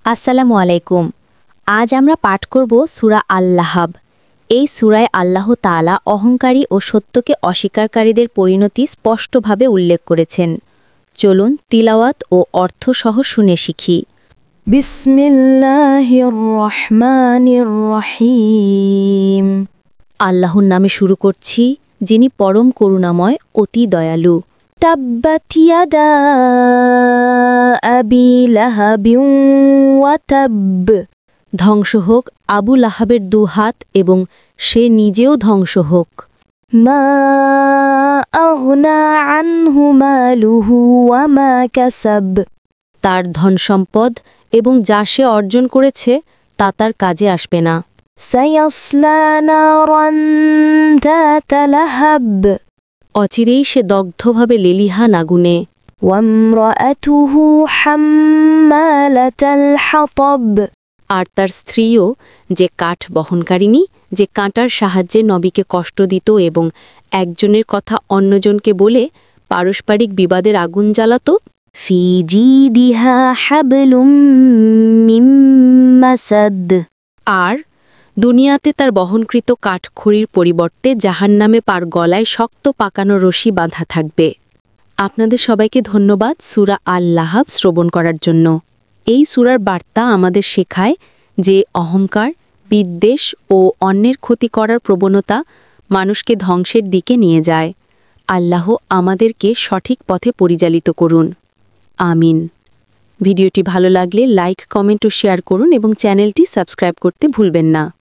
আসসালামু আলাইকুম। আজ আমরা পাঠ করব সূরা আল-লাহাব। এই সূরায় আল্লাহ তাআলা অহংকারী ও সত্যকে অস্বীকারীদের পরিণতি স্পষ্টভাবে উল্লেখ করেছেন। চলুন তিলাওয়াত ও অর্থসহ শুনে শিখি। বিসমিল্লাহির রহমানির রহিম। আল্লাহর নামে শুরু করছি, যিনি পরম করুণাময়, অতি দয়ালু। তাব্বাত ইয়াদা আবি লাহাবিন ওয়া তাব। ধ্বংস হোক আবু লাহাবের দুহাত এবং সে নিজেও ধ্বংস হোক। মা আগনা আনহু মালুহু ওয়া মা কাসাব। তার ধনসম্পদ এবং যা সে অর্জন করেছে তা তার কাজে আসবে না। সায়াসলা নারান যাতা লাহাব। অচিরেই সে দগ্ধভাবে লেলিহান আগুনে। ওয়ামরাআতুহু হাম্মালাতাল হাতাব। আর তার স্ত্রীও, যে কাঠ বহনকারিণী, যে কাঁটার সাহায্যে নবীকে কষ্ট দিত এবং একজনের কথা অন্যজনকে বলে পারস্পরিক বিবাদের আগুন জ্বালাত। ফি জিদিহা হাবলুম মিন মাসাদ। আর দুনিয়াতে তার বহনকৃত কাঠখড়ির পরিবর্তে জাহান্নামে পার গলায় শক্ত পাকানো রশি বাঁধা থাকবে। আপনাদের সবাইকে ধন্যবাদ সূরা আল-লাহাব শ্রবণ করার জন্য। এই সূরার বার্তা আমাদের শেখায় যে অহংকার, বিদ্বেষ ও অন্যের ক্ষতি করার প্রবণতা মানুষকে ধ্বংসের দিকে নিয়ে যায়। আল্লাহ আমাদেরকে সঠিক পথে পরিচালিত করুন। আমিন। ভিডিওটি ভালো লাগলে লাইক, কমেন্ট ও শেয়ার করুন এবং চ্যানেলটি সাবস্ক্রাইব করতে ভুলবেন না।